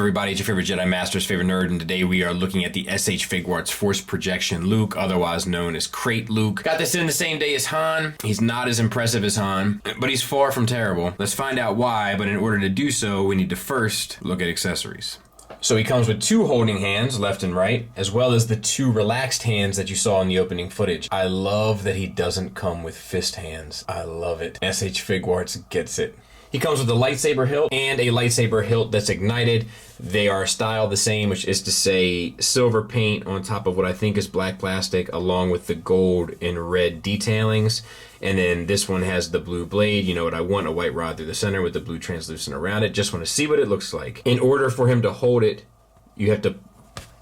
everybody? It's your favorite Jedi Master's favorite nerd, and today we are looking at the SH Figuarts Force Projection Luke, otherwise known as Crate Luke. Got this in the same day as Han. He's not as impressive as Han, but he's far from terrible. Let's find out why, but in order to do so, we need to first look at accessories. So he comes with two holding hands, left and right, as well as the two relaxed hands that you saw in the opening footage. I love that he doesn't come with fist hands. I love it. SH Figuarts gets it. He comes with a lightsaber hilt and a lightsaber hilt that's ignited. They are styled the same, which is to say silver paint on top of what I think is black plastic, along with the gold and red detailings. And then this one has the blue blade. You know what I want, a white rod through the center with the blue translucent around it. Just want to see what it looks like. In order for him to hold it, you have to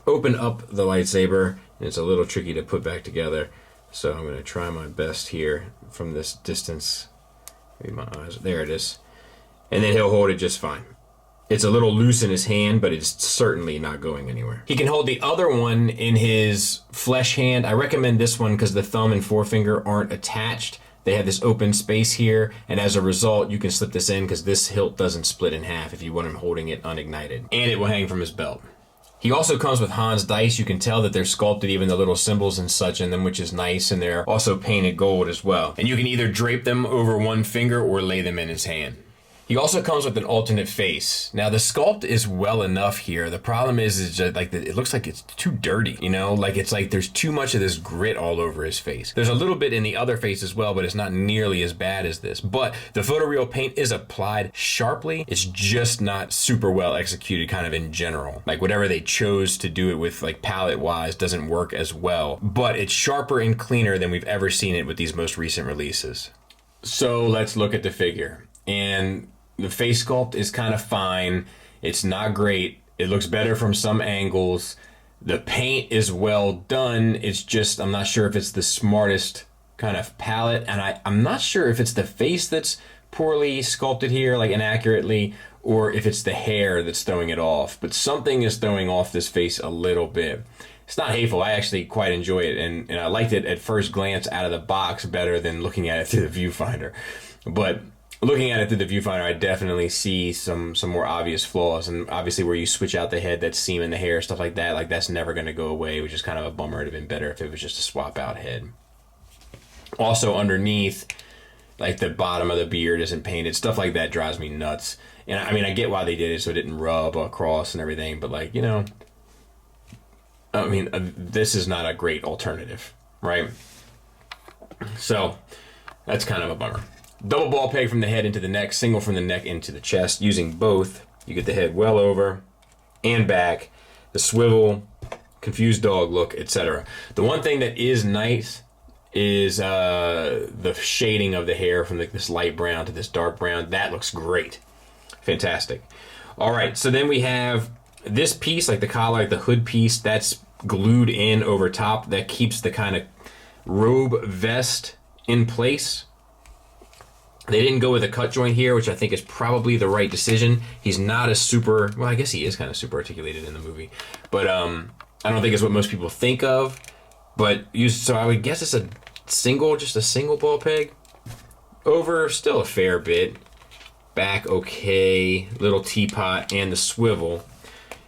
open up the lightsaber. And it's a little tricky to put back together. So I'm going to try my best here from this distance. Maybe my eyes, there it is. And then he'll hold it just fine. It's a little loose in his hand, but it's certainly not going anywhere. He can hold the other one in his flesh hand. I recommend this one because the thumb and forefinger aren't attached. They have this open space here, and as a result, you can slip this in because this hilt doesn't split in half if you want him holding it unignited. And it will hang from his belt. He also comes with Han's dice. You can tell that they're sculpted, even the little symbols and such in them, which is nice, and they're also painted gold as well. And you can either drape them over one finger or lay them in his hand. He also comes with an alternate face. Now the sculpt is well enough here. The problem is just like it looks like it's too dirty, you know? Like it's like there's too much of this grit all over his face. There's a little bit in the other face as well, but it's not nearly as bad as this. But the photoreal paint is applied sharply. It's just not super well executed kind of in general. Like whatever they chose to do it with, like palette wise, doesn't work as well. But it's sharper and cleaner than we've ever seen it with these most recent releases. So let's look at the figure. And the face sculpt is kind of fine. It's not great. It looks better from some angles. The paint is well done. It's just, I'm not sure if it's the smartest kind of palette. And I'm not sure if it's the face that's poorly sculpted here, like inaccurately, or if it's the hair that's throwing it off. But something is throwing off this face a little bit. It's not hateful. I actually quite enjoy it. And I liked it at first glance out of the box better than looking at it through the viewfinder. But looking at it through the viewfinder, I definitely see some more obvious flaws, and obviously where you switch out the head, that seam in the hair, stuff like that, like that's never going to go away, which is kind of a bummer. It'd have been better if it was just a swap out head. Also underneath, like the bottom of the beard isn't painted, stuff like that drives me nuts. And I mean, I get why they did it so it didn't rub across and everything, but like, you know, I mean, this is not a great alternative, right? So that's kind of a bummer. Double ball peg from the head into the neck, single from the neck into the chest. Using both, you get the head well over and back, the swivel, confused dog look, etc. The one thing that is nice is the shading of the hair from this light brown to this dark brown. That looks great. Fantastic. All right, so then we have this piece, like the collar, like the hood piece, that's glued in over top. That keeps the kind of robe vest in place. They didn't go with a cut joint here, which I think is probably the right decision. He's not a super, well, I guess he is kind of super articulated in the movie, but I don't think it's what most people think of. But so I would guess it's just a single ball peg. Over, still a fair bit. Back, okay. Little teapot and the swivel.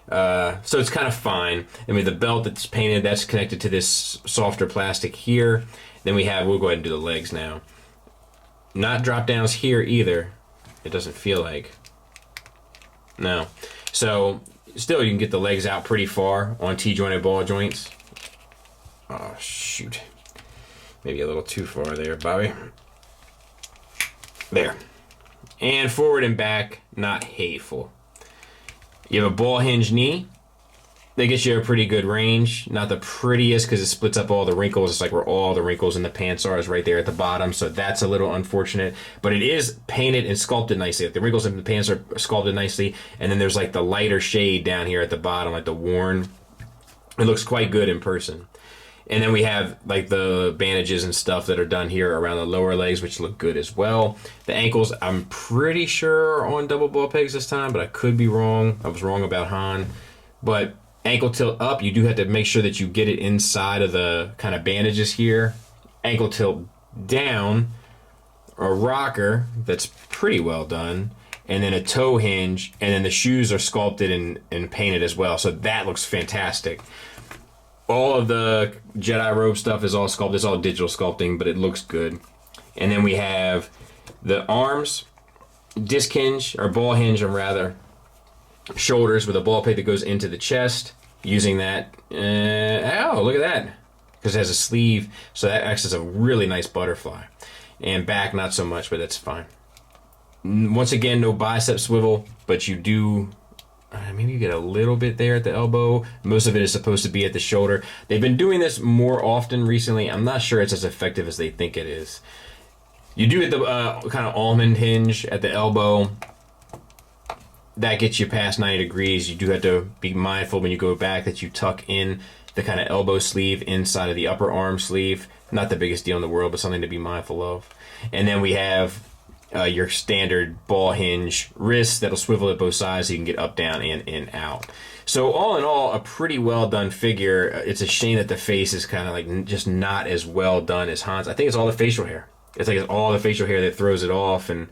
So it's kind of fine. I mean, the belt that's painted, that's connected to this softer plastic here. Then we'll go ahead and do the legs now. Not drop downs here either. It doesn't feel like. No. So still you can get the legs out pretty far on T-jointed ball joints. Oh shoot. Maybe a little too far there, Bobby. There. And forward and back, not hateful. You have a ball hinge knee. That gets you a pretty good range. Not the prettiest because it splits up all the wrinkles. It's like where all the wrinkles in the pants are is right there at the bottom. So that's a little unfortunate. But it is painted and sculpted nicely. Like the wrinkles in the pants are sculpted nicely. And then there's like the lighter shade down here at the bottom, like the worn. It looks quite good in person. And then we have like the bandages and stuff that are done here around the lower legs, which look good as well. The ankles, I'm pretty sure are on double ball pegs this time, but I could be wrong. I was wrong about Han. But ankle tilt up, you do have to make sure that you get it inside of the kind of bandages here. Ankle tilt down, a rocker that's pretty well done. and then a toe hinge, and then the shoes are sculpted and painted as well. So that looks fantastic. All of the Jedi robe stuff is all sculpted. It's all digital sculpting, but it looks good. And then we have the arms, disc hinge, or ball hinge, rather, shoulders with a ball peg that goes into the chest. Using that, oh, look at that. Because it has a sleeve, so that acts as a really nice butterfly. And back, not so much, but that's fine. Once again, no bicep swivel, but you do, maybe you get a little bit there at the elbow. Most of it is supposed to be at the shoulder. They've been doing this more often recently. I'm not sure it's as effective as they think it is. You do get the kind of almond hinge at the elbow. That gets you past 90 degrees. You do have to be mindful when you go back that you tuck in the kind of elbow sleeve inside of the upper arm sleeve. Not the biggest deal in the world, but something to be mindful of. And then we have your standard ball hinge wrist that'll swivel at both sides so you can get up, down, and out. So all in all, a pretty well done figure. It's a shame that the face is kind of like just not as well done as Han's. I think it's all the facial hair. It's like it's all the facial hair that throws it off, and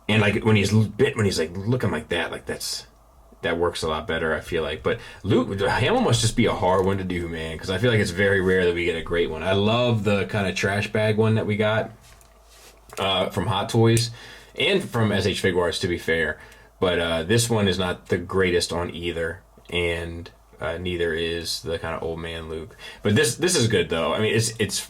like when he's like looking like that works a lot better, I feel like. But Luke, Hamill must just be a hard one to do, man, because I feel like it's very rare that we get a great one. I love the kind of trash bag one that we got from Hot Toys and from SH Figuarts, to be fair. But this one is not the greatest on either, and neither is the kind of old man Luke. But this is good though. I mean, it's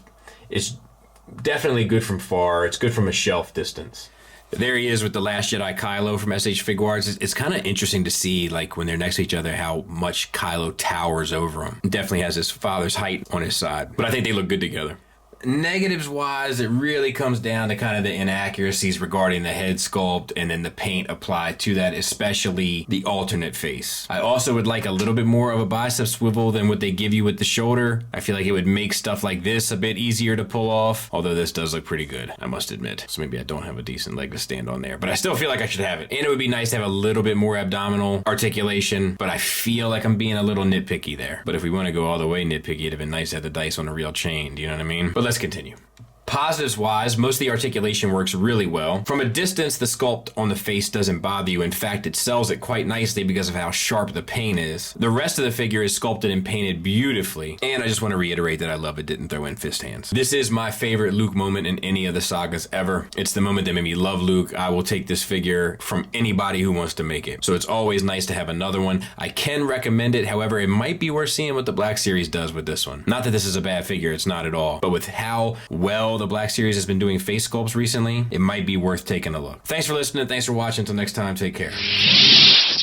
definitely good from far. It's good from a shelf distance. There he is with the Last Jedi Kylo from SH Figuarts. It's kind of interesting to see, like, when they're next to each other, how much Kylo towers over him. Definitely has his father's height on his side, but I think they look good together. Negatives wise, it really comes down to kind of the inaccuracies regarding the head sculpt and then the paint applied to that, especially the alternate face. I also would like a little bit more of a bicep swivel than what they give you with the shoulder. I feel like it would make stuff like this a bit easier to pull off, although this does look pretty good, I must admit. So maybe I don't have a decent leg to stand on there, but I still feel like I should have it. And it would be nice to have a little bit more abdominal articulation, but I feel like I'm being a little nitpicky there. But if we want to go all the way nitpicky, it'd have been nice to have the dice on a real chain, do you know what I mean? But let's continue. Positives wise, most of the articulation works really well. From a distance, the sculpt on the face doesn't bother you. In fact, it sells it quite nicely because of how sharp the paint is. The rest of the figure is sculpted and painted beautifully. And I just want to reiterate that I love it didn't throw in fist hands. This is my favorite Luke moment in any of the sagas ever. It's the moment that made me love Luke. I will take this figure from anybody who wants to make it. So it's always nice to have another one. I can recommend it. However, it might be worth seeing what the Black Series does with this one. Not that this is a bad figure. It's not at all. But with how well the Black Series has been doing face sculpts recently, it might be worth taking a look. Thanks for listening. Thanks for watching. Until next time, take care.